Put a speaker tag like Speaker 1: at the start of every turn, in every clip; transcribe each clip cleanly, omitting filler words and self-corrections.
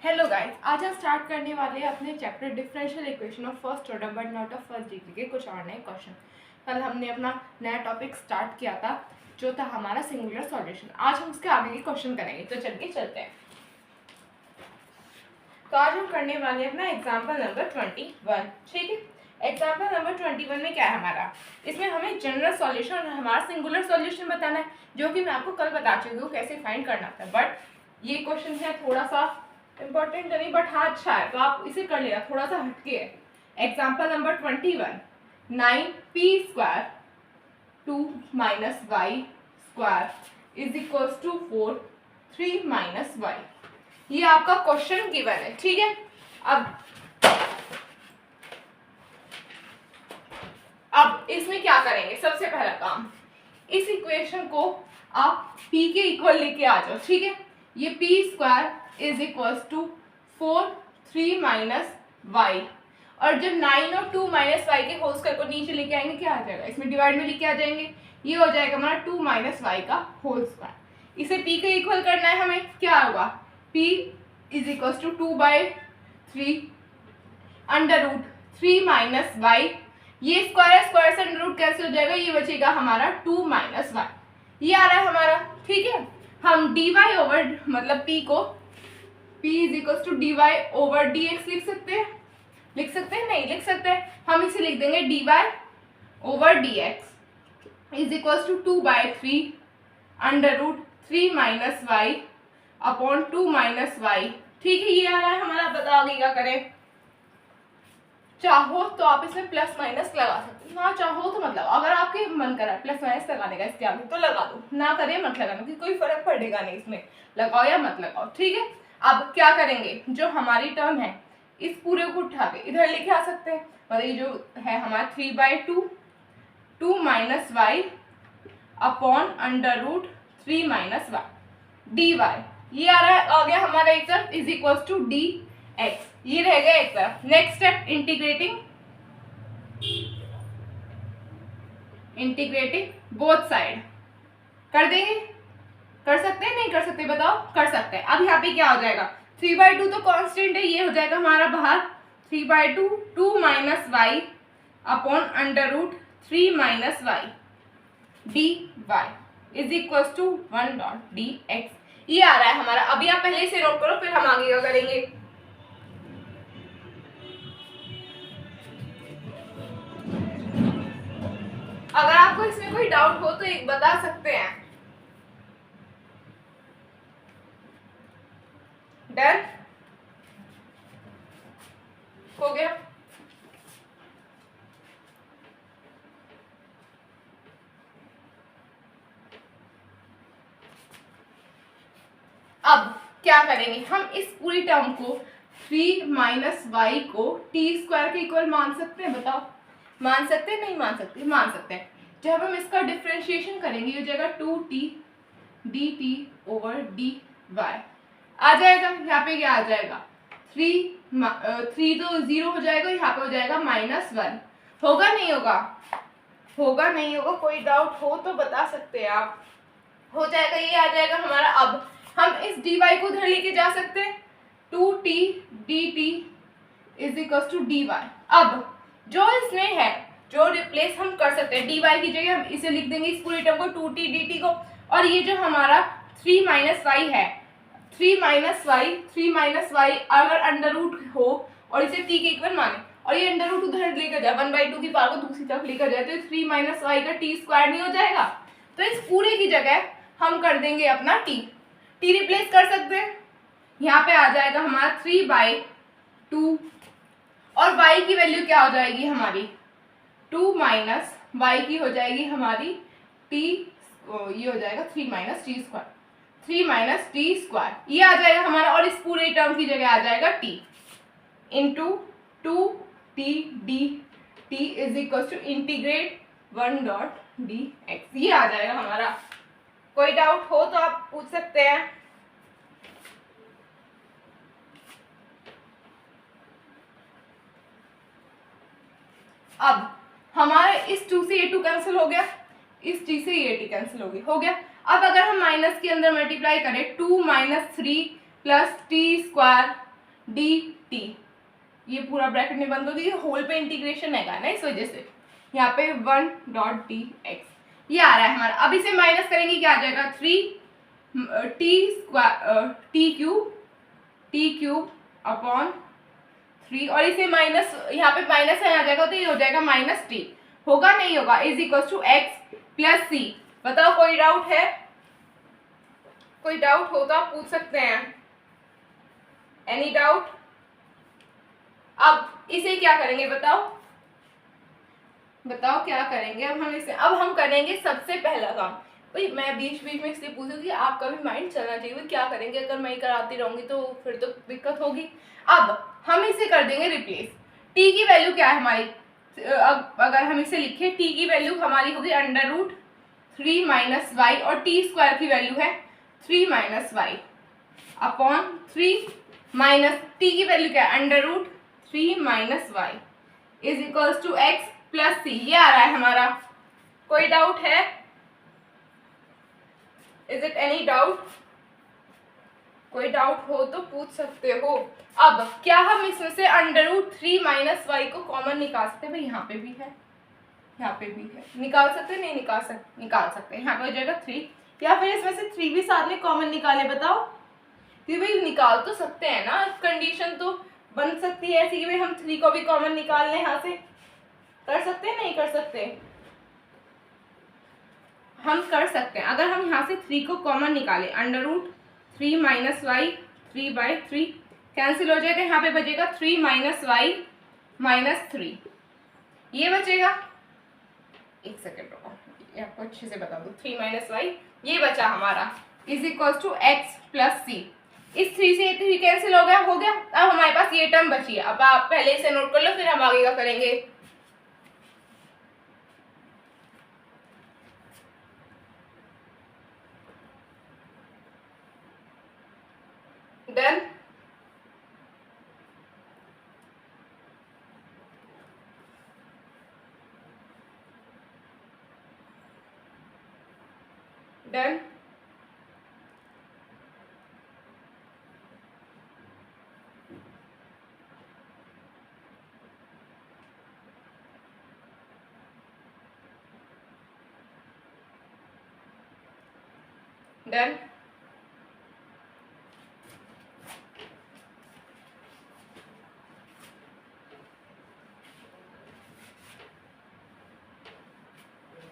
Speaker 1: Hello guys, आज हम start करने वाले हैं अपने chapter differential equation of first order but not of first degree के कुछ और नए क्वेश्चन। कल हमने अपना नया टॉपिक स्टार्ट किया था जो था हमारा सिंगुलर सॉल्यूशन। आज हम उसके आगे के क्वेश्चन करेंगे, तो चलिए चलते हैं। तो आज हम करने वाले हैं अपना एग्जाम्पल नंबर 21। ठीक है, एग्जाम्पल नंबर 21 में क्या है हमारा, इसमें हमें जनरल सॉल्यूशन और हमारा सिंगुलर सॉल्यूशन बताना है, जो कि मैं आपको कल बता चुकी हूँ कैसे फाइंड करना था। बट ये क्वेश्चन है थोड़ा सा इंपॉर्टेंट नहीं, बट हाँ अच्छा है, तो आप इसे कर लेना, थोड़ा सा हटके है। Example number 21, 9p² 2 - y² is equal to 4 3 - y। ये आपका क्वेश्चन गिवन है। ठीक है, अब इसमें क्या करेंगे, सबसे पहला काम, इस इक्वेशन को आप p के इक्वल लेके आ जाओ। ठीक है, ये p² is equal to 4 3 - y, और जब 9 और 2 - y के होल स्क्वायर को नीचे लेके आएंगे क्या आ जाएगा, इसमें डिवाइड में लेके आ जाएंगे, ये हो जाएगा हमारा 2 - y का होल स्क्वायर। इसे p के इक्वल करना है हमें, क्या होगा, p is equal to 2/3 √3 - y, ये स्क्वायर से अंडर रूट कैंसिल हो जाएगा, ये बचेगा हमारा 2 - y, ये आ रहा है हमारा। ठीक है, हम dy ओवर मतलब p को p is equal to dy over dx लिख सकते हैं, नहीं लिख सकते हैं, हम इसे लिख देंगे dy over dx is equal to 2/3 √3 - y upon 2 - y। ठीक है, ये आ रहा है हमारा। बताओ आगे क्या करें, चाहो तो आप इसमें प्लस माइनस लगा सकते हो, ना चाहो तो मतलब अगर आपके मन करा प्लस माइनस लगाने का इसके आगे तो लगा दो, ना करे मत लगाना, क्योंकि कोई फर्क पड़ेगा नहीं इसमें, लगाओ या मत लगाओ। ठीक है, अब क्या करेंगे, जो हमारी टर्म है इस पूरे को उठा के इधर लेके आ सकते हैं, मतलब ये जो है हमारा 3/2 2 - y अपॉन √3 - y dy, ये आ रहा है, आ गया हमारा एक तरफ इज इक्वल टू dx, ये रह गया एक तरफ। Next step, integrating both side कर देंगे, कर सकते हैं नहीं कर सकते, बताओ, कर सकते हैं। अब यहाँ पे क्या हो जाएगा, 3/2 तो कांस्टेंट है, ये हो जाएगा हमारा बाहर 3/2 2 - y upon √3 - y dy is equal to 1.dx, ये आ रहा है हमारा। अभी आप पहले से नोट करो, फिर हम आगे क्या करेंगे। अगर आपको इसमें कोई डाउट हो तो एक बता सकते हैं। डन हो गया। अब क्या करेंगे, हम इस पूरी टर्म को 3 - y को t² के इक्वल मान सकते हैं, बताओ, मान सकते हैं नहीं मान सकते, मान सकते हैं। जब हम इसका डिफरेंशिएशन करेंगे ये हो जाएगा 2t dt ओवर dy आ जाएगा। यहाँ पे क्या आ जाएगा, 3 तो 0 हो जाएगा, यहाँ पे हो जाएगा -1, होगा नहीं होगा, होगा नहीं होगा, कोई डाउट हो तो बता सकते हैं आप, हो जाएगा, ये आ जाएगा हमारा। अब हम इस dy को उधर लेके जा सकते हैं, 2t dt is equal to dy। अब जो इसमें है, जो रिप्लेस हम कर सकते हैं, dy की जगह हम इसे लिख देंगे इस पूरी टर्म को 2t dt को, और ये जो हमारा 3 - y है, 3 - y अगर अंडर रूट हो और इसे t के इक्वल माने, और ये अंडर रूट उधर लेकर जाए 1/2 की पावर को दूसरी तरफ लेकर जाए, तो 3 - y का t² नहीं हो जाएगा, तो इस पूरे की जगह हम कर देंगे अपना t रिप्लेस कर सकते हैं, यहाँ पे आ जाएगा हमारा 3/2, और y की वैल्यू क्या हो जाएगी हमारी 2 - y की हो जाएगी हमारी t, ये हो जाएगा 3 - t², 3 - t², ये आ जाएगा हमारा, और इस पूरे टर्म की जगह आ जाएगा t into 2t dt is equal to integrate 1.dx, ये आ जाएगा हमारा। कोई डाउट हो तो आप पूछ सकते हैं। अब हमारे इस 2 से ये 2 कैंसिल हो गया, इस t से ये t कैंसिल हो गया। अब अगर हम माइनस के अंदर मल्टीप्लाई करें 2 - 3 + t² डी टी, ये पूरा ब्रैकेट में बंद होगी, होल पे इंटीग्रेशन है ना इस वजह से, यहाँ पे 1 डॉट डी एक्स ये आ रहा है हमारा। अब इसे माइनस करेंगे क्या आ जाएगा 3 टी क्यूब अपॉन 3 और इसे माइनस, यहाँ पे माइनस है आ जाएगा तो ये हो जाएगा माइनस टी, होगा नहीं होगा, is equal to x plus c. बताओ कोई डाउट है? कोई डाउट हो तो आप पूछ सकते हैं, एनी डाउट? अब इसे क्या करेंगे बताओ, बताओ क्या करेंगे अब हम इसे? अब हम करेंगे सबसे पहला काम, भाई मैं बीच बीच में इसलिए पूछूंगी कि आपका भी माइंड चलना चाहिए, भाई क्या करेंगे अगर मैं ही कराती रहूंगी तो फिर तो दिक्कत होगी। अब हम इसे कर देंगे रिप्लेस। टी की वैल्यू क्या है हमारी, अगर हम इसे लिखें टी की वैल्यू हमारी होगी अंडर रूट 3 माइनस वाई और टी स्क्वायर की वैल्यू है 3 minus y upon 3 minus t की वैल्यू क्या है under root 3 minus Y is equals to x plus c, ये आ रहा है हमारा। कोई डाउट है? Is it any doubt? कोई डाउट हो तो पूछ सकते हो। अब क्या हम इसमें से अंडर रूट 3 माइनस वाई को कॉमन निकाल सकते हैं? भाई यहाँ पे भी है, यहाँ पे भी है, निकाल सकते नहीं निकाल सकते? निकाल सकते हैं। यहाँ पे हो जाएगा 3, या फिर इसमें से 3 भी साथ में कॉमन निकाले, बताओ? कि भाई निकाल तो सकते हैं ना, कंडीशन तो बन सकती है ऐसी कि भाई हम 3 को भी कॉमन निकाल लें, यहाँ से कर सकते हैं नहीं कर सकते? हम कर सकते हैं। अगर हम यहाँ से 3 को कॉमन निकालें, under root 3 minus Y 3/3 cancel हो जाएगा, यहाँ पे बचेगा 3 माइनस वाई माइनस 3, ये बचेगा। एक सेकेंड रुको, ये आपको अच्छे से बता दूँ। 3 माइनस वाई ये बचा हमारा is equal to x plus c. इस 3 से 3 कैंसिल हो गया, हो गया। अब हमारे पास ये टर्म बची है। अब आप पहले इसे नोट कर लो, फिर हम आगे का करेंगे। डन? डन? डन?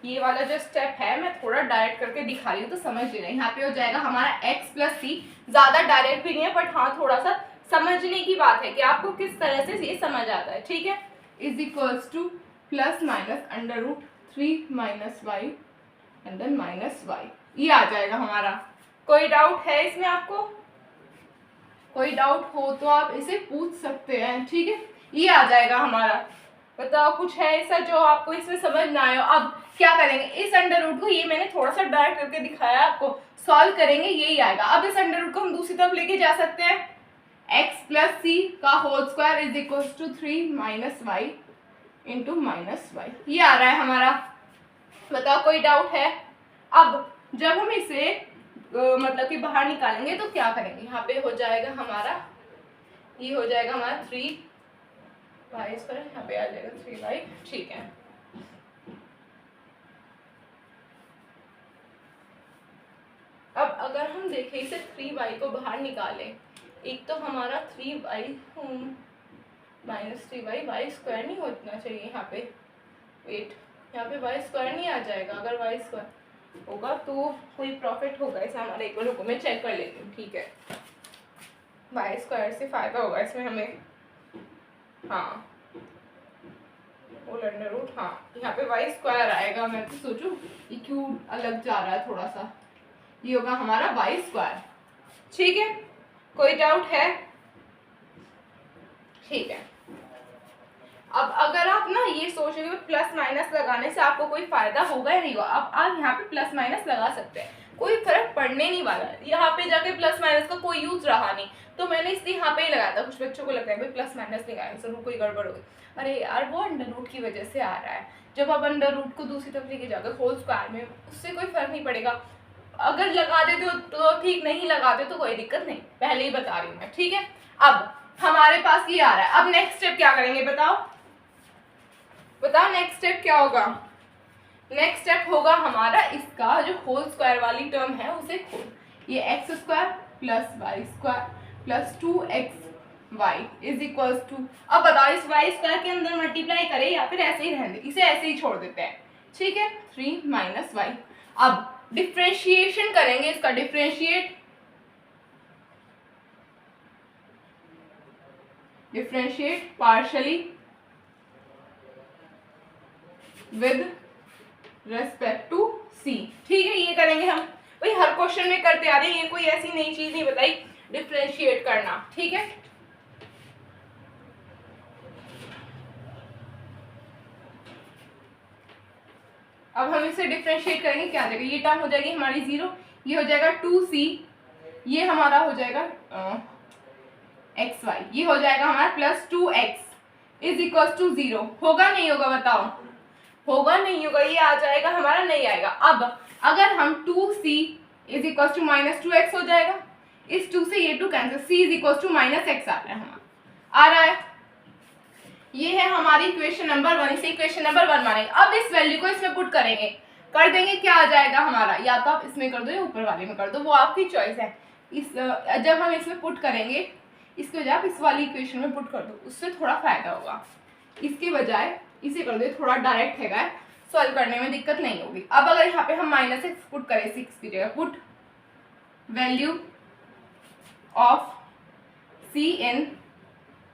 Speaker 1: ये वाला जो स्टेप है मैं थोड़ा डायरेक्ट करके दिखा रही हूँ तो समझ लेना। यहाँ पे हो जाएगा हमारा x प्लस सी, ज्यादा डायरेक्ट भी नहीं है बट हाँ थोड़ा सा समझने की बात है कि आपको किस तरह से ये समझ आता है, ठीक है। Is equals to plus minus under root 3 minus Y and then minus Y, ये आ जाएगा हमारा। कोई डाउट है इसमें आपको? कोई डाउट हो तो आप इसे पूछ सकते हैं, ठीक है। ये आ जाएगा हमारा। बताओ कुछ है ऐसा जो आपको इसमें समझ ना आए? अब क्या करेंगे, इस अंडर रूट को, ये मैंने थोड़ा सा डायरेक्ट करके दिखाया आपको, सॉल्व करेंगे यही आएगा। अब इस अंडर रूट को हम दूसरी तरफ लेके जा सकते हैं, x प्लस सी का whole square is equal to 3 minus Y into minus Y, ये आ रहा है हमारा। बताओ कोई डाउट है? अब जब हम इसे मतलब कि बाहर निकालेंगे तो क्या करेंगे, यहाँ पे हो जाएगा हमारा, ये हो जाएगा हमारा 3 वाई स्क्वायर, यहाँ पे आ जाएगा 3 वाई, ठीक है। अब अगर हम देखें इसे 3 वाई को बाहर निकालें, एक तो हमारा 3 Y minus 3 Y, Y square नहीं होना चाहिए यहाँ पे, वेट, यहाँ पे वाई स्क्वायर नहीं आ जाएगा। अगर वाई स्क्वायर होगा तो कोई प्रॉफिट होगा इसे हमारे, एक बार रुको मैं चेक कर लेती हूँ, ठीक है। वाई स्क्वायर से फायदा होगा इसमें हमें, हाँ होल अंडर रूट, हाँ यहाँ पे वाई स्क्वायर आएगा। मैं तो सोचूं ये क्यों अलग जा रहा है थोड़ा सा, ये होगा हमारा वाई स्क्वायर, ठीक है। कोई डाउट है? ठीक है। अब अगर आप ना ये सोच रहे हो प्लस माइनस लगाने से आपको कोई फायदा होगा या नहीं होगा, अब आप यहाँ पे प्लस माइनस लगा सकते हैं, कोई फर्क पड़ने नहीं वाला है। यहाँ पे जाके प्लस माइनस का कोई यूज रहा नहीं, तो मैंने इसलिए यहाँ पे ही लगाया था। कुछ बच्चों को लगता है भाई प्लस माइनस लगाया जरूर कोई गड़बड़ होगी, अरे यार वो अंडर रूट की वजह से आ रहा है। जब आप अंडर रूट को दूसरी तरफ लेके जाकर होल स्क्वायर में, उससे कोई फर्क नहीं पड़ेगा। अगर लगा देते हो तो ठीक, नहीं लगाते तो कोई दिक्कत नहीं, पहले ही बता रही हूँ मैं, ठीक है। अब हमारे पास ये आ रहा है। अब नेक्स्ट स्टेप क्या करेंगे बताओ, बताओ नेक्स्ट स्टेप क्या होगा। नेक्स्ट स्टेप होगा हमारा इसका जो होल स्क्वायर वाली टर्म है उसे खोल, ये X square plus Y square plus 2xy is equals to, अब बताओ इस वाई स्क्वायर के अंदर मल्टीप्लाई करें या फिर ऐसे ही रहने दें, इसे ऐसे ही छोड़ देते हैं, ठीक है, 3 माइनस वाई। अब डिफ्रेंशिएशन करेंगे इसका, differentiate partially with respect to c, ठीक है, ये करेंगे हम, भाई हर क्वेश्चन में करते आ रहे हैं, ये कोई ऐसी नई चीज नहीं बताई डिफ्रेंशिएट करना, ठीक है। अब हम इसे डिफ्रेंशिएट करेंगे, क्या आ जाएगा, ये टर्म हो जाएगी हमारी 0, ये हो जाएगा 2c, ये हमारा हो जाएगा xy, ये हो जाएगा हमारा plus 2x is equal to 0, होगा नहीं होगा बताओ, होगा नहीं होगा, ये आ जाएगा हमारा, नहीं आएगा। अब अगर हम 2c is equal to minus 2x हो जाएगा, इस 2 से ये 2 cancel, c is equal to minus x आ रहा है हमारा, आ रहा है, ये है हमारी इक्वेशन नंबर 1, इसे इक्वेशन नंबर 1 मानेंगे। अब इस वैल्यू को इसमें पुट करेंगे, कर देंगे, क्या आ जाएगा हमारा, या तो आप इसमें कर दो या ऊपर वाले में कर दो, वो आपकी चॉइस है। इस जब हम इसमें पुट करेंगे, इसके बजाय आप इस वाली इक्वेशन में पुट कर दो, उससे थोड़ा फायदा होगा, इसके बजाय इसे कर दो, थोड़ा डायरेक्ट है, सॉल्व करने में दिक्कत नहीं होगी। अब अगर यहाँ पे हम माइनस एक्स पुट करें 6 की जगह, put value of c in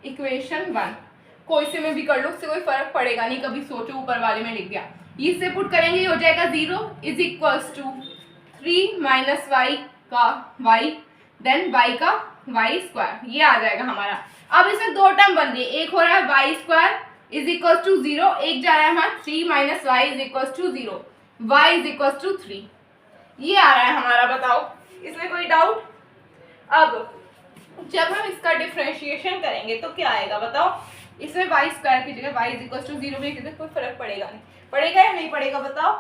Speaker 1: equation 1, कोई से में भी कर लो, उससे कोई फर्क पड़ेगा नहीं, कभी सोचो ऊपर वाले में लिख दिया, इससे पुट करेंगे, ये हो जाएगा 0 is equals to 3 minus Y का y, देन y का वाई स्क्वायर, ये आ जाएगा हमारा। अब इसमें दो टर्म बन गई, एक हो रहा है Y square is equal to 0, एक जा रहा है हमारा 3 minus Y is equal to 0, Y is equal to 3, ये आ रहा है हमारा, बताओ इसमें कोई डाउट। अब जब हम इसका डिफ्रेंशिएशन करेंगे तो क्या आएगा बताओ, इसमें वाई स्क्वायर की जगह वाई इज इक्वल टू 0 भी लिख, कोई फर्क पड़ेगा नहीं, पड़ेगा या नहीं पड़ेगा बताओ,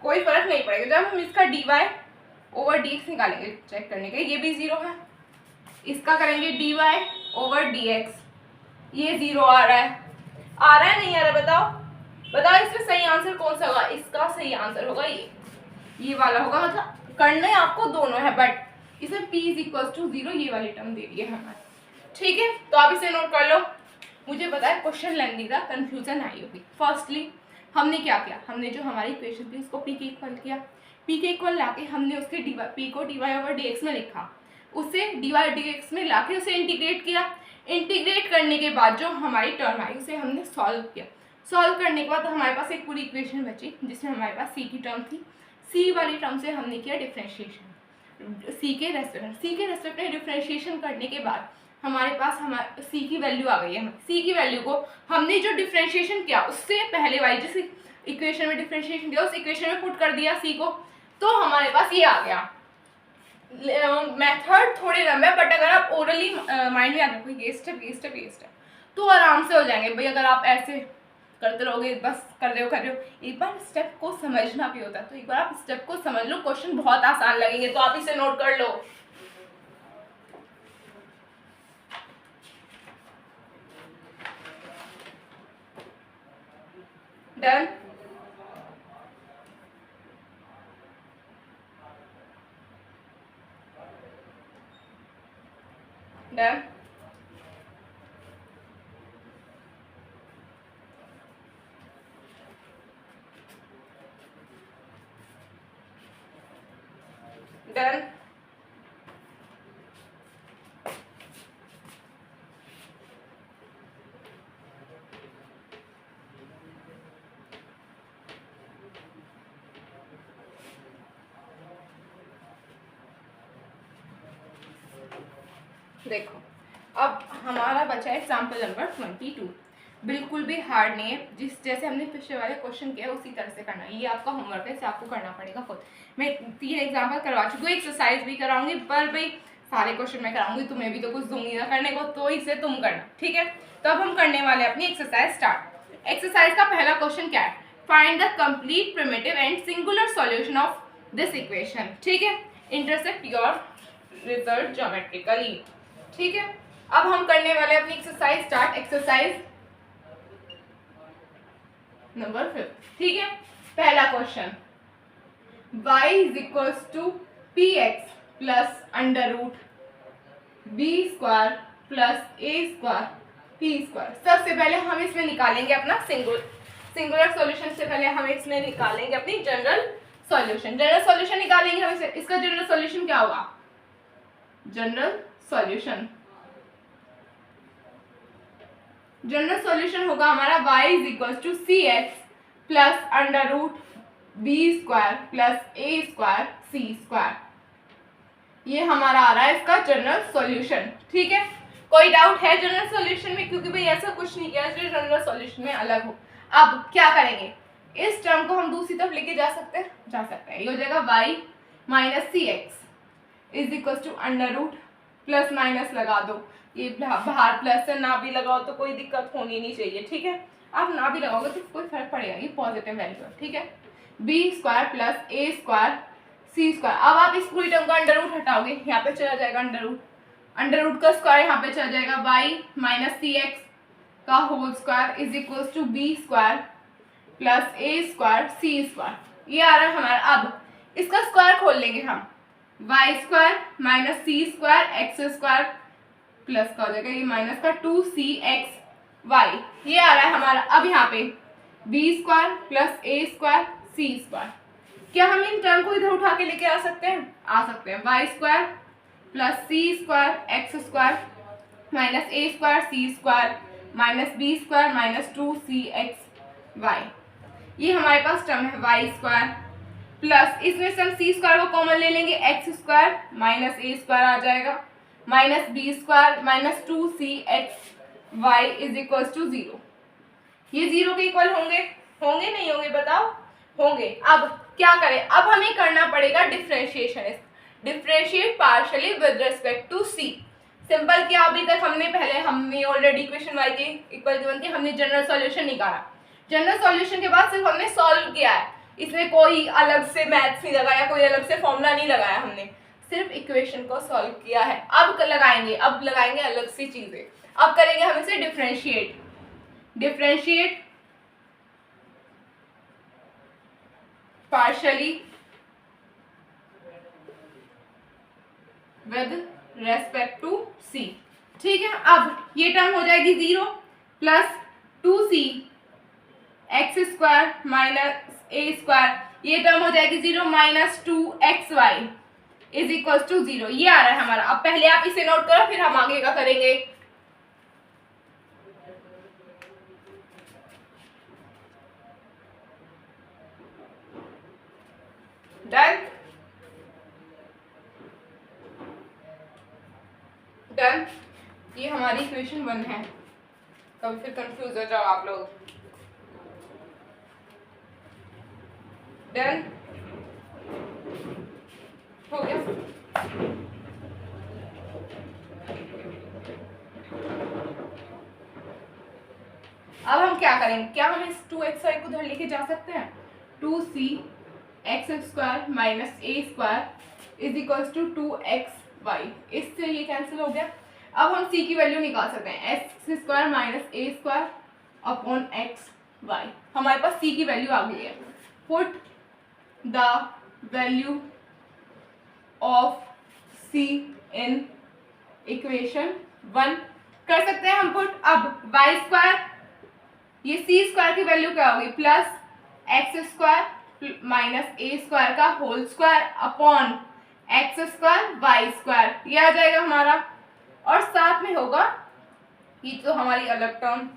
Speaker 1: कोई फर्क नहीं पड़ेगा। जब हम इसका dy ओवर dx निकालेंगे चेक करने के, ये भी 0 है, इसका करेंगे dy ओवर dx, ये 0 आ रहा है, आ रहा है नहीं आ रहा बताओ, बताओ इसमें सही आंसर कौन सा होगा, इसका सही आंसर होगा ये वाला होगा, मतलब करने आपको दोनों है, बट इसमें p इज इक्वल टू 0 ये वाली टर्म दे दी है हमारे, ठीक है, तो आप इसे नोट कर लो। मुझे पता है क्वेश्चन लेंदी था, कंफ्यूजन आई होगी। फर्स्टली हमने क्या किया, हमने जो हमारी इक्वेशन थी उसको p के इक्वल किया, p के इक्वल लाके हमने उसके p को dy ओवर dx में लिखा, उसे dy dx में लाके उसे इंटीग्रेट किया, इंटीग्रेट करने के बाद जो हमारी टर्म आई उसे हमने सॉल्व किया, सॉल्व करने के बाद तो हमारे पास एक पूरी इक्वेशन बची जिसमें हमारे पास c की टर्म थी, c वाली टर्म से हमने किया डिफ्रेंशिएशन, c के रेस्पेक्ट में डिफ्रेंशिएशन करने के बाद हमारे पास हमारे c की वैल्यू आ गई है, c की वैल्यू को हमने जो डिफ्रेंशिएशन किया उससे पहले वाली जिस इक्वेशन में डिफ्रेंशिएशन किया उस इक्वेशन में पुट कर दिया c को, तो हमारे पास ये आ गया। मेथड थोड़ी लंबा है, बट अगर आप ओरली माइंड में आ रखो ये स्टेप तो आराम से हो जाएंगे भाई। अगर आप ऐसे करते रहोगे, बस कर रहे हो, एक बार स्टेप को समझना भी होता है, तो एक बार आप स्टेप को समझ लो, क्वेश्चन बहुत आसान लगेंगे, तो आप इसे नोट कर लो। डन, डन, डन, देखो अब हमारा बचा है एग्जाम्पल नंबर 22, बिल्कुल भी हार्ड नहीं है, जिस जैसे हमने पिछले वाले क्वेश्चन किया उसी तरह से करना है, ये आपका होमवर्क है, इसे आपको करना पड़ेगा खुद। मैं 3 एग्जाम्पल करवा चुकी हूँ, एक्सरसाइज भी कराऊंगी, पर भाई सारे क्वेश्चन मैं कराऊंगी, तुम्हें भी तो कुछ दूंगी ना करने को, तो इसे तुम करना, ठीक है। तो अब हम करने वाले अपनी एक्सरसाइज स्टार्ट। एक्सरसाइज का पहला क्वेश्चन क्या है, find the complete primitive and singular solution of this equation, ठीक है, इंटरसेक्ट योर रिजल्ट ज्योमेट्रिकली, ठीक है। अब हम करने वाले अपनी एक्सरसाइज स्टार्ट, एक्सरसाइज नंबर 5। ठीक है, पहला question, y is equals to P X plus under root B square plus A square P square. सबसे पहले हम इसमें निकालेंगे अपना सिंगुलर सॉल्यूशन से पहले हम इसमें निकालेंगे अपनी जनरल सॉल्यूशन। जनरल सॉल्यूशन निकालेंगे हम इसका जनरल सॉल्यूशन क्या होगा? जनरल सॉल्यूशन होगा हमारा y is equal to C X plus under root B square plus A square C square. ये हमारा आ रहा है इसका जनरल सॉल्यूशन। ठीक है, कोई डाउट है जनरल सॉल्यूशन में? क्योंकि भाई ऐसा कुछ नहीं किया जो जनरल सॉल्यूशन में अलग हो। अब क्या करेंगे, इस टर्म को हम दूसरी तरफ लेके जा सकते हैं। ये हो जाएगा y minus C X is equal to under root plus minus लगा दो, ये बाहर प्लस है, ना भी लगाओ तो कोई दिक्कत होनी नहीं चाहिए। ठीक है, आप ना भी लगाओगे तो कोई फर्क पड़ेगा, ये पॉजिटिव वैल्यू है। ठीक है, B square plus A square C square. अब आप इस पूरी टर्म का अंडर रूट हटाओगे, यहाँ पे चला जाएगा अंडर रूट का स्क्वायर यहाँ पे चला जाएगा, y माइनस सी एक्स का whole square is equal to B square plus A square C square. ये आ रहा है हमारा। अब इसका स्क्वायर खोल लेंगे हम, y स्क्वायर माइनस सी स्क्वायर एक्स स्क्वायर प्लस का हो जाएगा ये माइनस का 2cxy, ये आ रहा है हमारा। अब यहाँ पे b square plus A square C square. क्या हम इन टर्म को इधर उठा के लेके आ सकते हैं? आ सकते हैं। y square plus c square x square minus ए स्क्वायर सी square minus B square minus 2cxy। ये हमारे पास टर्म है y स्क्वायर प्लस, इसमें से हम सी स्क्वायर को कॉमन ले लेंगे, एक्स स्क्वायर माइनस ए स्क्वायर आ जाएगा minus B square minus 2cxy is equal to 0। ये 0 के इक्वल होंगे नहीं होंगे बताओ? होंगे। अब क्या करें, अब हमें करना पड़ेगा differentiation, differentiate partially with respect to C. Simple किया अभी तक हमने ऑलरेडी इक्वेशन y के इक्वल गिवन के हमने जनरल सॉल्यूशन निकाला। जनरल सॉल्यूशन के बाद सिर्फ हमने सॉल्व किया है, इसमें कोई अलग से मैथ्स नहीं लगाया, कोई अलग से फॉर्मूला नहीं लगाया, हमने सिर्फ इक्वेशन को सॉल्व किया है। अब लगाएंगे अलग सी चीजें। अब करेंगे हम इसे differentiate partially with respect to c. ठीक है, अब ये टर्म हो जाएगी 0 plus 2c x square minus ए स्क्वायर, ये टर्म हो जाएगी 0 minus 2xy is equal to 0। ये आ रहा है हमारा। अब पहले आप इसे नोट करो, फिर हम आगे का करेंगे। डन। ये हमारी इक्वेशन 1 है। कभी फिर कंफ्यूज हो जाओ आप लोग। डन हो गया। अब हम क्या करेंगे, क्या हम इस 2xy को उधर लेके जा सकते हैं? 2c x square minus A square is equals to 2xy, इससे ये कैंसिल हो गया। अब हम c की वैल्यू निकाल सकते हैं, एक्स स्क्वायर माइनस ए स्क्वायर अपॉन एक्स वाई। हमारे पास c की वैल्यू आ गई है। Put the value of c in equation 1 कर सकते हैं हम पुट। अब y स्क्वायर, ये c स्क्वायर की वैल्यू क्या होगी? प्लस एक्स स्क्वायर माइनस ए स्क्वायर का whole square upon x square Y square, ये आ जाएगा हमारा। और साथ में होगा ये तो हमारी अलग टर्म,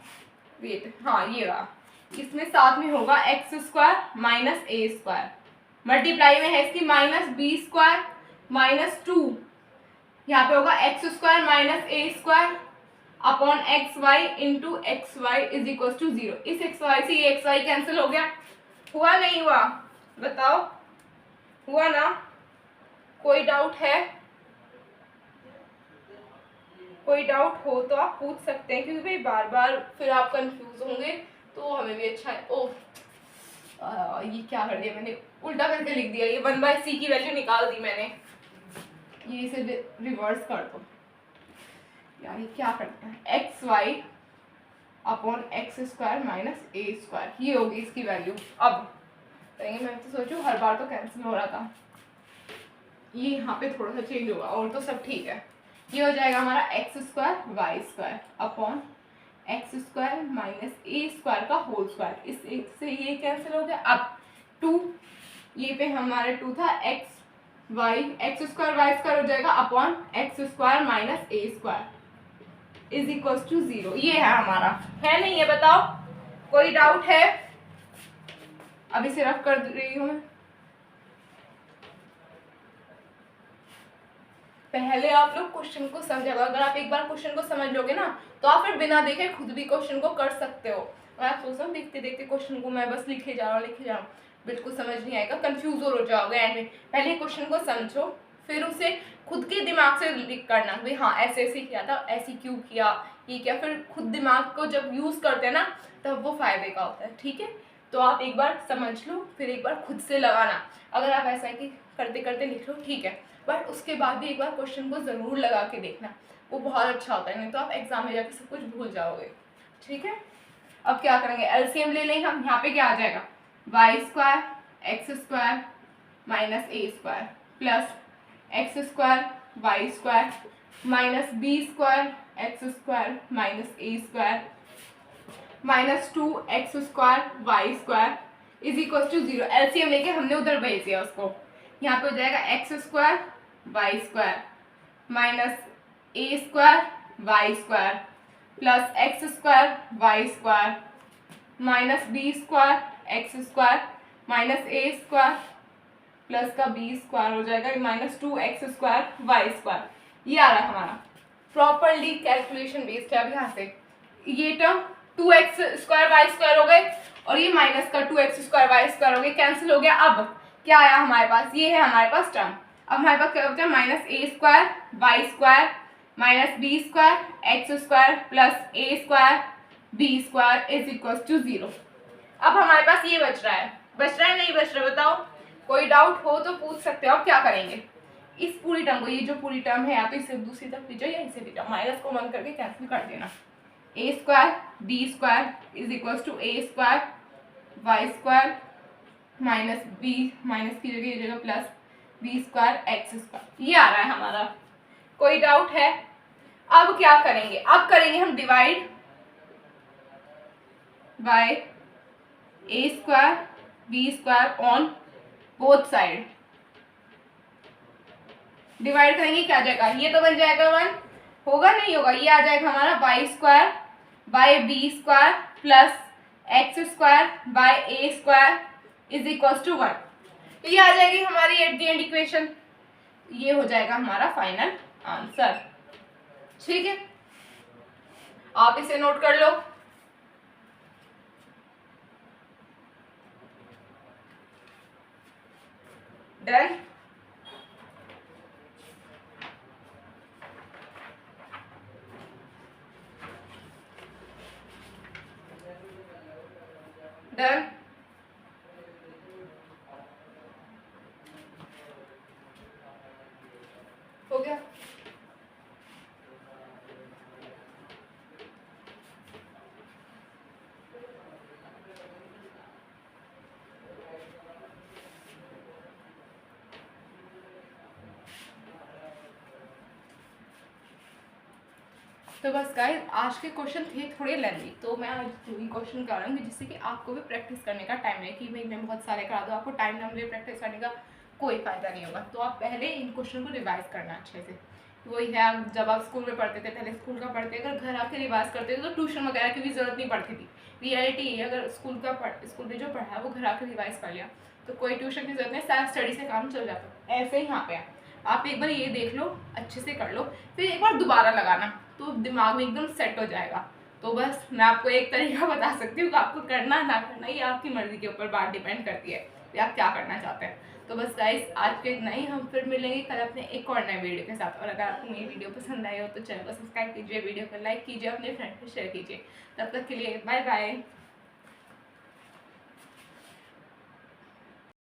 Speaker 1: वेट हाँ ये रहा, इसमें साथ में होगा एक्स स्क्वायर माइनस ए स्क्वायर, मल्टीप्लाई में है इसकी माइनस बी स्क्वायर माइनस 2, यहाँ पे होगा X square minus A square upon X Y into X Y is equal to 0। इस एक्स वाई से ये एक्स वाई कैंसिल हो गया। हुआ नहीं हुआ बताओ? हुआ ना? कोई डाउट है? कोई डाउट हो तो आप पूछ सकते हैं, क्योंकि भाई बार बार फिर आप कंफ्यूज होंगे तो हमें भी अच्छा है। ओह ये क्या कर दिया मैंने, उल्टा करके लिख दिया। ये 1/c की वैल्यू निकाल दी मैंने, ये इसे रिवर्स कर दो। यानी क्या करते हैं, x y upon x square minus ए स्क्वायर, ये होगी इसकी वैल्यू। अब करेंगे, मैं तो सोचूं हर बार तो कैंसिल हो रहा था, ये यहाँ पे थोड़ा सा चेंज होगा और तो सब ठीक है। ये हो जाएगा हमारा x square Y square upon x square minus ए स्क्वायर का होल स्क्वायर, इस एक से ये कैंसिल हो गया। अब 2 ये पे हमारा 2 था, एक्स स्क्वायर वाई स्क्वायर हो जाएगा upon x square minus A square is equal to 0। ये है हमारा, है नहीं, ये बताओ कोई डाउट है? अभी से रफ कर रही हूँ मैं। पहले आप लोग क्वेश्चन को समझेगा, अगर आप एक बार क्वेश्चन को समझ लोगे ना तो आप फिर बिना देखे खुद भी क्वेश्चन को कर सकते हो। और आप सोचो देखते देखते क्वेश्चन को मैं बस लिखे जा रहा हूँ, बिल्कुल समझ नहीं आएगा, कंफ्यूज हो जाओगे एंड में। पहले क्वेश्चन को समझो, फिर उसे खुद के दिमाग से लिख करना, भाई हाँ ऐसे ऐसे किया था, ऐसी क्यों किया, ये क्या, फिर खुद दिमाग को जब यूज करते हैं ना तब वो फायदे का होता है। ठीक है, तो आप एक बार समझ लो, फिर एक बार खुद से लगाना। अगर आप ऐसा है कि करते करते लिख लो ठीक है, बट उसके बाद भी एक बार क्वेश्चन को ज़रूर लगा के देखना, वो बहुत अच्छा होता है, नहीं तो आप एग्जाम में जाके सब कुछ भूल जाओगे। ठीक है, अब क्या करेंगे, एलसीएम ले लेंगे हम। यहाँ पे क्या आ जाएगा, Y square x square minus A square plus x square Y square minus B square x square minus A square minus 2x square Y square is equal to 0। LCM लेके हमने उधर भेज दिया उसको, यहाँ पे हो जाएगा x square Y square minus ए square Y square plus x square Y square minus B square x square minus ए स्क्वायर प्लस का बी स्क्वायर हो जाएगा minus 2x square Y square. ये आ रहा है हमारा, प्रॉपरली कैलकुलेशन बेस्ड है। अब यहाँ से ये term 2x square Y square हो गए और ये माइनस का 2x स्क्वायर वाई स्क्वायर हो गए, कैंसिल हो गया। अब क्या आया हमारे पास, ये है हमारे पास टर्म। अब हमारे पास क्या बचा, minus A square Y square minus B square x square plus A square B square is equal to 0। अब हमारे पास ये बच रहा है, नहीं बच रहा, बताओ कोई डाउट हो तो पूछ सकते हो। अब क्या करेंगे, इस पूरी टर्म को, ये जो पूरी टर्म है या तो इसे दूसरी तरफ ले जाओ या इसे ले जाओ, माइनस को 1 करके कैंसिल कर देना। A square B square is equal to a square Y square minus b, minus की जगह plus b square x square, ये आ रहा है हमारा। कोई डाउट है? अब क्या करेंगे, अब करेंगे हम divide by A square B square on both side. Divide करेंगे, क्या आ जाएगा, ये तो बन जाएगा 1, होगा नहीं होगा, ये आ जाएगा हमारा Y square by B square plus x square by A square is equal to 1। तो ये आ जाएगी हमारी एट द एंड इक्वेशन, ये हो जाएगा हमारा फाइनल आंसर। ठीक है, आप इसे नोट कर लो। डन, डन, हो गया। तो बस गाइस आज के क्वेश्चन थे थोड़े लेंथी, तो मैं आज 2 ही क्वेश्चन कराऊंगी जिससे कि आपको भी प्रैक्टिस करने का टाइम है, कि भाई मैं बहुत सारे करा दूँ, आपको टाइम ना मिले प्रैक्टिस करने का, कोई फायदा नहीं होगा। तो आप पहले इन क्वेश्चन को रिवाइज करना अच्छे से। वही है, जब आप स्कूल में पढ़ते थे, पहले स्कूल का पढ़ते, अगर घर आके रिवाइज करते थे तो ट्यूशन वगैरह की भी जरूरत नहीं पड़ती थी। रियलिटी ये, अगर स्कूल में जो पढ़ा है वो घर आके रिवाइज कर लिया तो कोई ट्यूशन की जरूरत नहीं, सारा स्टडी से काम चल जाता। ऐसे ही यहाँ पे आप एक बार ये देख लो, अच्छे से कर लो, फिर एक बार दोबारा लगाना तो दिमाग में एकदम सेट हो जाएगा। तो बस मैं आपको एक तरीका बता सकती हूँ कि आपको करना ना करना ये आपकी मर्जी के ऊपर बात डिपेंड करती है कि आप क्या करना चाहते हैं। तो बस गाइस आज के इतना ही, हम फिर मिलेंगे कल अपने एक और नए वीडियो के साथ। और अगर आपको मेरी वीडियो पसंद आई हो तो चैनल को सब्सक्राइब कीजिए, वीडियो को लाइक कीजिए, अपने फ्रेंड को शेयर कीजिए। तब तक के लिए बाय बाय।